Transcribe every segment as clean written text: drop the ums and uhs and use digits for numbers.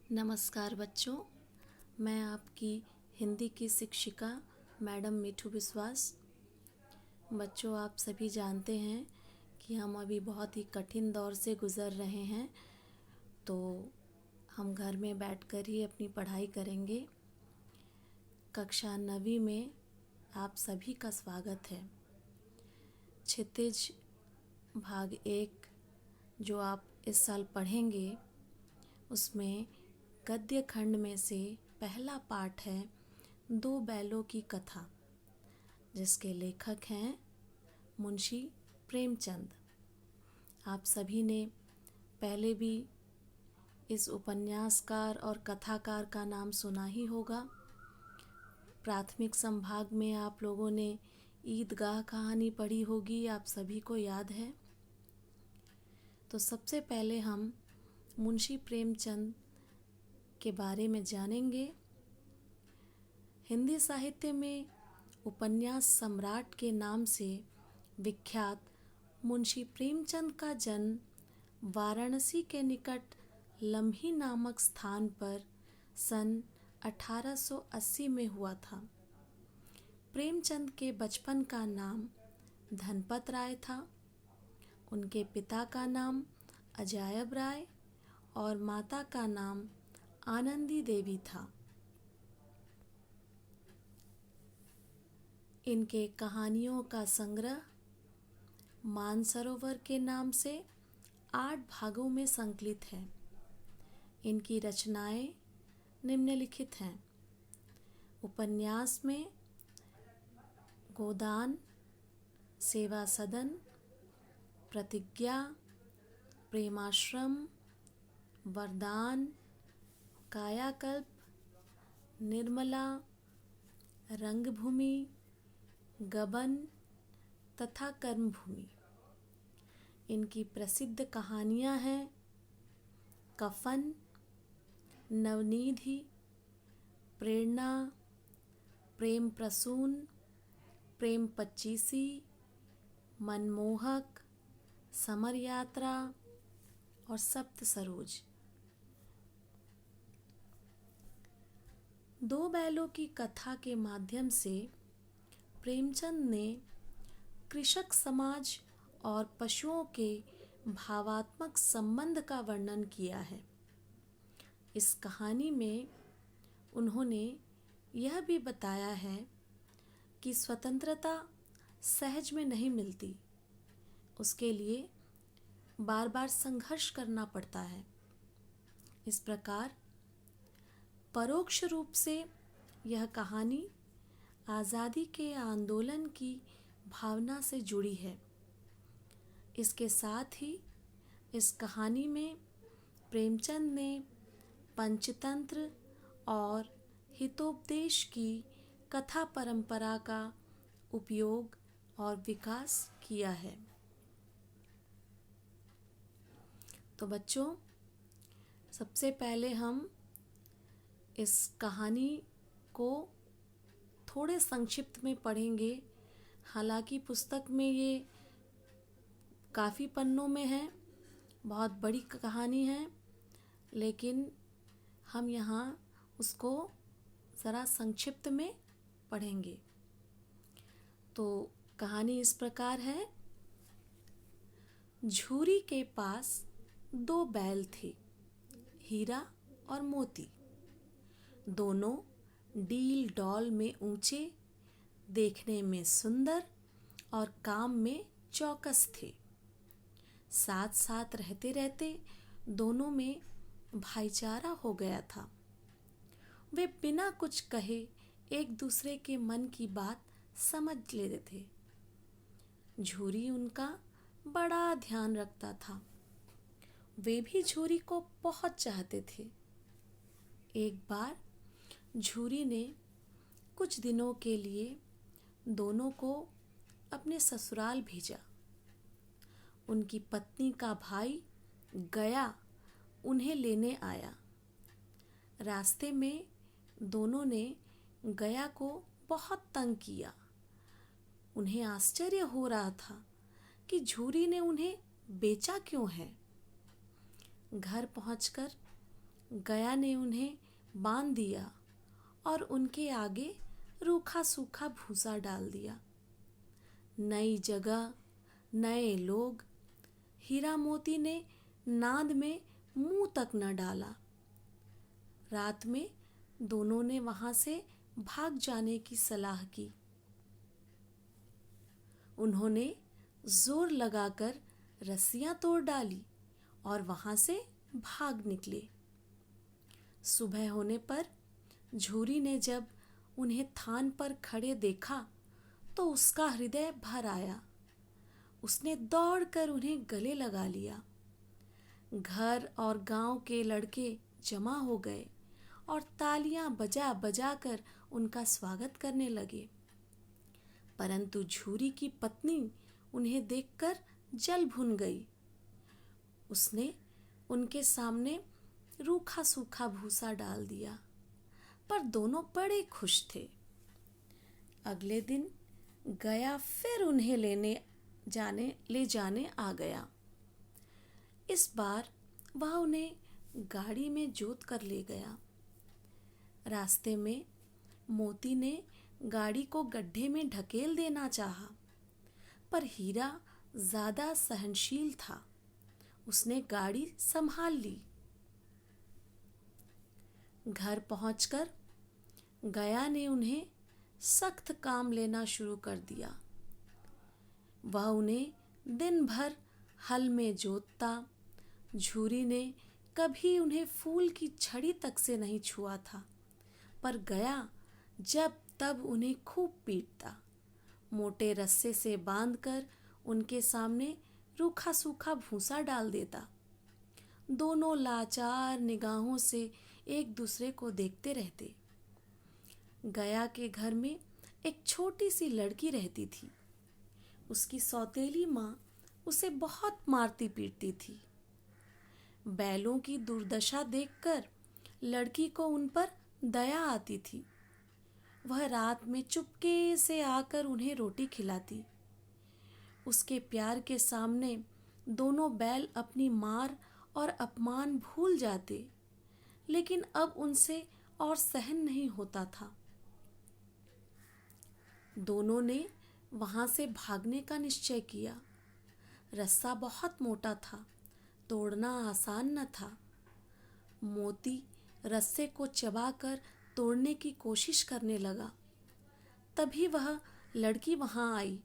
नमस्कार बच्चों, मैं आपकी हिंदी की शिक्षिका मैडम मीठू विश्वास। बच्चों, आप सभी जानते हैं कि हम अभी बहुत ही कठिन दौर से गुज़र रहे हैं, तो हम घर में बैठकर ही अपनी पढ़ाई करेंगे। कक्षा 9वीं में आप सभी का स्वागत है। क्षितिज भाग 1 जो आप इस साल पढ़ेंगे, उसमें गद्य खंड में से पहला पाठ है दो बैलों की कथा, जिसके लेखक हैं मुंशी प्रेमचंद। आप सभी ने पहले भी इस उपन्यासकार और कथाकार का नाम सुना ही होगा। प्राथमिक संभाग में आप लोगों ने ईदगाह कहानी पढ़ी होगी, आप सभी को याद है। तो सबसे पहले हम मुंशी प्रेमचंद के बारे में जानेंगे। हिंदी साहित्य में उपन्यास सम्राट के नाम से विख्यात मुंशी प्रेमचंद का जन्म वाराणसी के निकट लम्ही नामक स्थान पर सन 1880 में हुआ था। प्रेमचंद के बचपन का नाम धनपत राय था। उनके पिता का नाम अजायब राय और माता का नाम आनंदी देवी था। इनके कहानियों का संग्रह मानसरोवर के नाम से 8 भागों में संकलित है। इनकी रचनाएं निम्नलिखित हैं। उपन्यास में गोदान, सेवा सदन, प्रतिज्ञा, प्रेमाश्रम, वरदान, कायाकल्प, निर्मला, रंगभूमि, गबन तथा कर्मभूमि। इनकी प्रसिद्ध कहानियां हैं कफन, नवनिधि, प्रेरणा, प्रेम प्रसून, प्रेम पच्चीसी, मनमोहक, समर यात्रा और सप्त सरोज। दो बैलों की कथा के माध्यम से प्रेमचंद ने कृषक समाज और पशुओं के भावात्मक संबंध का वर्णन किया है। इस कहानी में उन्होंने यह भी बताया है कि स्वतंत्रता सहज में नहीं मिलती, उसके लिए बार बार संघर्ष करना पड़ता है। इस प्रकार परोक्ष रूप से यह कहानी आज़ादी के आंदोलन की भावना से जुड़ी है। इसके साथ ही इस कहानी में प्रेमचंद ने पंचतंत्र और हितोपदेश की कथा परंपरा का उपयोग और विकास किया है। तो बच्चों, सबसे पहले हम इस कहानी को थोड़े संक्षिप्त में पढ़ेंगे। हालांकि पुस्तक में ये काफ़ी पन्नों में है, बहुत बड़ी कहानी है, लेकिन हम यहाँ उसको ज़रा संक्षिप्त में पढ़ेंगे। तो कहानी इस प्रकार है। झूरी के पास 2 बैल थे, हीरा और मोती। दोनों डील डॉल में ऊंचे, देखने में सुंदर और काम में चौकस थे। साथ साथ रहते रहते दोनों में भाईचारा हो गया था। वे बिना कुछ कहे एक दूसरे के मन की बात समझ लेते थे। झूरी उनका बड़ा ध्यान रखता था। वे भी झूरी को बहुत चाहते थे। एक बार झूरी ने कुछ दिनों के लिए दोनों को अपने ससुराल भेजा। उनकी पत्नी का भाई गया उन्हें लेने आया। रास्ते में दोनों ने गया को बहुत तंग किया। उन्हें आश्चर्य हो रहा था कि झूरी ने उन्हें बेचा क्यों है। घर पहुंचकर गया ने उन्हें बांध दिया और उनके आगे रूखा सूखा भूसा डाल दिया। नई जगह, नए लोग। हीरा मोती ने नाद में मुंह तक न डाला। रात में दोनों ने वहां से भाग जाने की सलाह की। उन्होंने जोर लगाकर रस्सियां तोड़ डाली और वहां से भाग निकले। सुबह होने पर झूरी ने जब उन्हें थान पर खड़े देखा तो उसका हृदय भर आया। उसने दौड़कर उन्हें गले लगा लिया। घर और गांव के लड़के जमा हो गए और तालियां बजा बजा कर उनका स्वागत करने लगे। परंतु झूरी की पत्नी उन्हें देखकर जल भुन गई। उसने उनके सामने रूखा सूखा भूसा डाल दिया, पर दोनों बड़े खुश थे। अगले दिन गया फिर उन्हें ले जाने आ गया। इस बार वह उन्हें गाड़ी में जोत कर ले गया। रास्ते में मोती ने गाड़ी को गड्ढे में ढकेल देना चाहा, पर हीरा ज्यादा सहनशील था। उसने गाड़ी संभाल ली। घर पहुंचकर गया ने उन्हें सख्त काम लेना शुरू कर दिया। वह उन्हें दिन भर हल में जोतता। झूरी ने कभी उन्हें फूल की छड़ी तक से नहीं छुआ था, पर गया जब तब उन्हें खूब पीटता। मोटे रस्से से बांधकर उनके सामने रूखा सूखा भूसा डाल देता। दोनों लाचार निगाहों से एक दूसरे को देखते रहते। गया के घर में एक छोटी सी लड़की रहती थी। उसकी सौतेली माँ उसे बहुत मारती पीटती थी। बैलों की दुर्दशा देखकर लड़की को उन पर दया आती थी। वह रात में चुपके से आकर उन्हें रोटी खिलाती। उसके प्यार के सामने दोनों बैल अपनी मार और अपमान भूल जाते, लेकिन अब उनसे और सहन नहीं होता था। दोनों ने वहां से भागने का निश्चय किया। रस्सा बहुत मोटा था, तोड़ना आसान न था। मोती रस्से को चबाकर तोड़ने की कोशिश करने लगा। तभी वह लड़की वहां आई।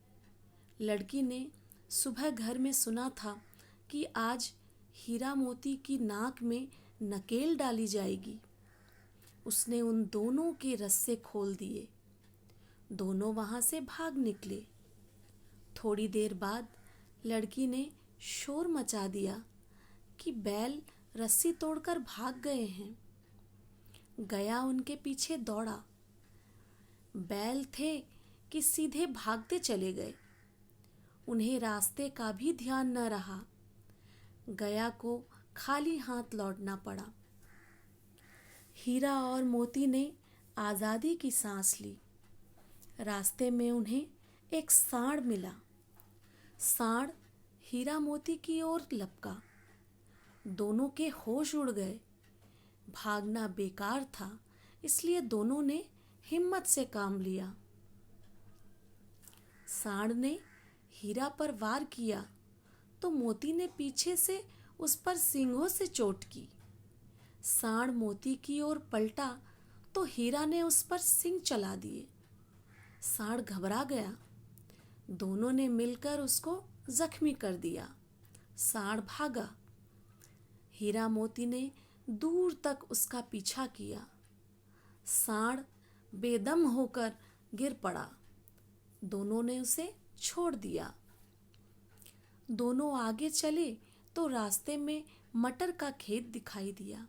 लड़की ने सुबह घर में सुना था कि आज हीरा मोती की नाक में नकेल डाली जाएगी। उसने उन दोनों के रस्से खोल दिए। दोनों वहां से भाग निकले। थोड़ी देर बाद लड़की ने शोर मचा दिया कि बैल रस्सी तोड़कर भाग गए हैं। गया उनके पीछे दौड़ा। बैल थे कि सीधे भागते चले गए। उन्हें रास्ते का भी ध्यान न रहा। गया को खाली हाथ लौटना पड़ा। हीरा और मोती ने आजादी की सांस ली। रास्ते में उन्हें एक सांड मिला। सांड हीरा मोती की ओर लपका। दोनों के होश उड़ गए। भागना बेकार था, इसलिए दोनों ने हिम्मत से काम लिया। सांड ने हीरा पर वार किया तो मोती ने पीछे से उस पर सींगों से चोट की। सांड मोती की ओर पलटा तो हीरा ने उस पर सींग चला दिए। सांड घबरा गया। दोनों ने मिलकर उसको जख्मी कर दिया। सांड भागा। हीरा मोती ने दूर तक उसका पीछा किया। सांड बेदम होकर गिर पड़ा। दोनों ने उसे छोड़ दिया। दोनों आगे चले तो रास्ते में मटर का खेत दिखाई दिया।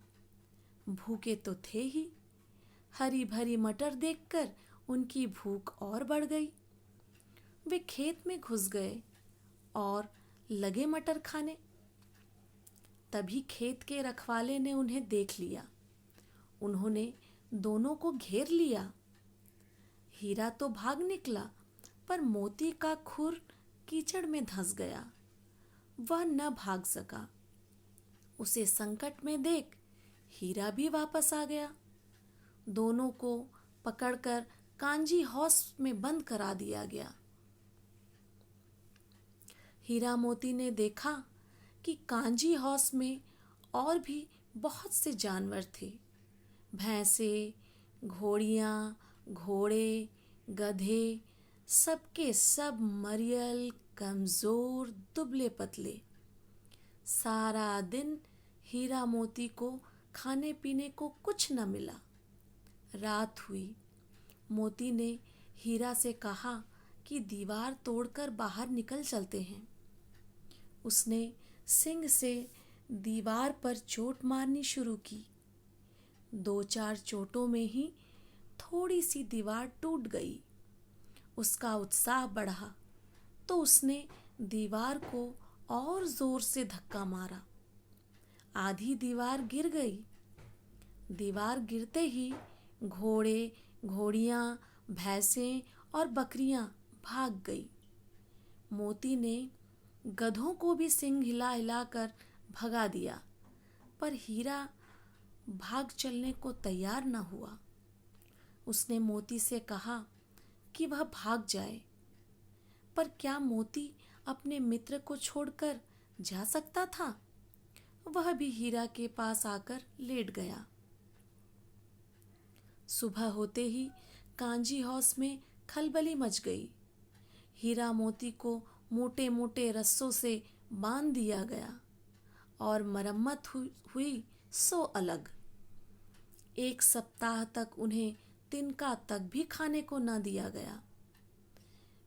भूखे तो थे ही। हरी भरी मटर देखकर उनकी भूख और बढ़ गई। वे खेत में घुस गए और लगे मटर खाने। तभी खेत के रखवाले ने उन्हें देख लिया। उन्होंने दोनों को घेर लिया। हीरा तो भाग निकला, पर मोती का खुर कीचड़ में धंस गया। वह न भाग सका। उसे संकट में देख हीरा भी वापस आ गया। दोनों को पकड़कर कांजी हाउस में बंद करा दिया गया। हीरा मोती ने देखा कि कांजी हाउस में और भी बहुत से जानवर थे। भैंसे, घोड़ियाँ, घोड़े, गधे, सबके सब मरियल, कमज़ोर, दुबले पतले। सारा दिन हीरा मोती को खाने पीने को कुछ न मिला। रात हुई। मोती ने हीरा से कहा कि दीवार तोड़कर बाहर निकल चलते हैं। उसने सिंग से दीवार पर चोट मारनी शुरू की। 2-4 चोटों में ही थोड़ी सी दीवार टूट गई। उसका उत्साह बढ़ा तो उसने दीवार को और जोर से धक्का मारा। आधी दीवार गिर गई। दीवार गिरते ही घोड़े, घोड़ियाँ, भैंसें और बकरियाँ भाग गई। मोती ने गधों को भी सींग हिला हिलाकर भगा दिया, पर हीरा भाग चलने को तैयार न हुआ। उसने मोती से कहा कि वह भाग जाए, पर क्या मोती अपने मित्र को छोड़कर जा सकता था? वह भी हीरा के पास आकर लेट गया। सुबह होते ही कांजी हाउस में खलबली मच गई। हीरा मोती को मोटे मोटे रस्सों से बांध दिया गया और मरम्मत हुई सो अलग। 1 सप्ताह तक उन्हें तिनका तक भी खाने को न दिया गया।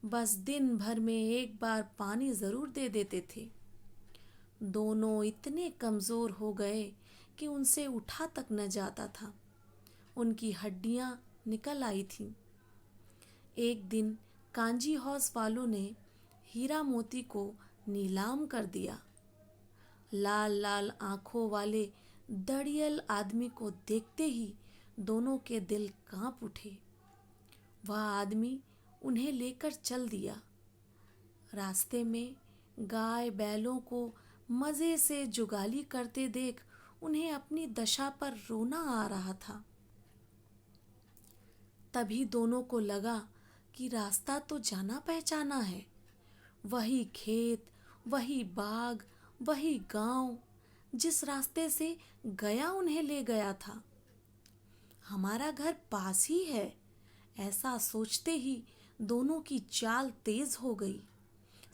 बस दिन भर में एक बार पानी जरूर दे देते थे। दोनों इतने कमजोर हो गए कि उनसे उठा तक न जाता था। उनकी हड्डियां निकल आई थीं। एक दिन कांजी हाउस वालों ने हीरा मोती को नीलाम कर दिया। लाल लाल आंखों वाले दड़ियल आदमी को देखते ही दोनों के दिल कांप उठे। वह आदमी उन्हें लेकर चल दिया। रास्ते में गाय बैलों को मजे से जुगाली करते देख उन्हें अपनी दशा पर रोना आ रहा था। तभी दोनों को लगा कि रास्ता तो जाना पहचाना है। वही खेत, वही बाग, वही गांव जिस रास्ते से गया उन्हें ले गया था। हमारा घर पास ही है। ऐसा सोचते ही दोनों की चाल तेज हो गई।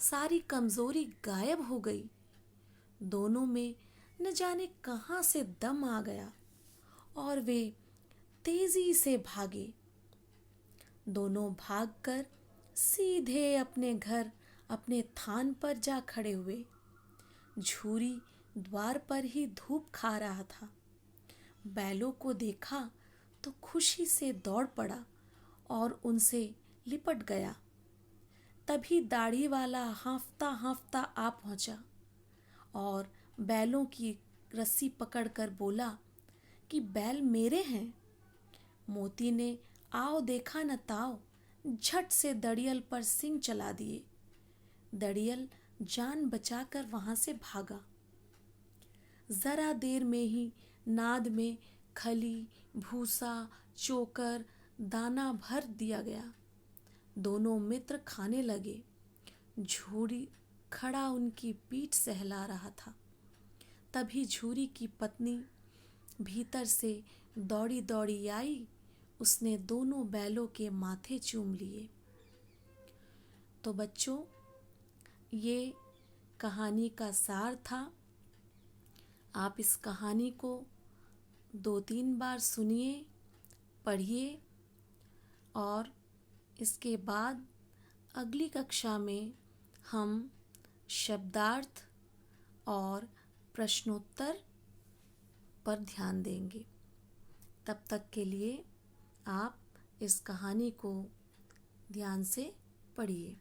सारी कमजोरी गायब हो गई। दोनों में न जाने कहां से दम आ गया और वे तेजी से भागे। दोनों भागकर सीधे अपने घर, अपने थान पर जा खड़े हुए। झूरी द्वार पर ही धूप खा रहा था। बैलों को देखा तो खुशी से दौड़ पड़ा और उनसे लिपट गया। तभी दाढ़ी वाला हांफता हांफता आ पहुंचा और बैलों की रस्सी पकड़कर बोला कि बैल मेरे हैं। मोती ने आओ देखा न ताओ, झट से दड़ियल पर सींग चला दिए। दड़ियल जान बचाकर वहां से भागा। जरा देर में ही नाद में खली, भूसा, चोकर, दाना भर दिया गया। दोनों मित्र खाने लगे। झूरी खड़ा उनकी पीठ सहला रहा था। तभी झूरी की पत्नी भीतर से दौड़ी दौड़ी आई। उसने दोनों बैलों के माथे चूम लिए। तो बच्चों, ये कहानी का सार था। आप इस कहानी को 2-3 बार सुनिए, पढ़िए और इसके बाद अगली कक्षा में हम शब्दार्थ और प्रश्नोत्तर पर ध्यान देंगे। तब तक के लिए आप इस कहानी को ध्यान से पढ़िए।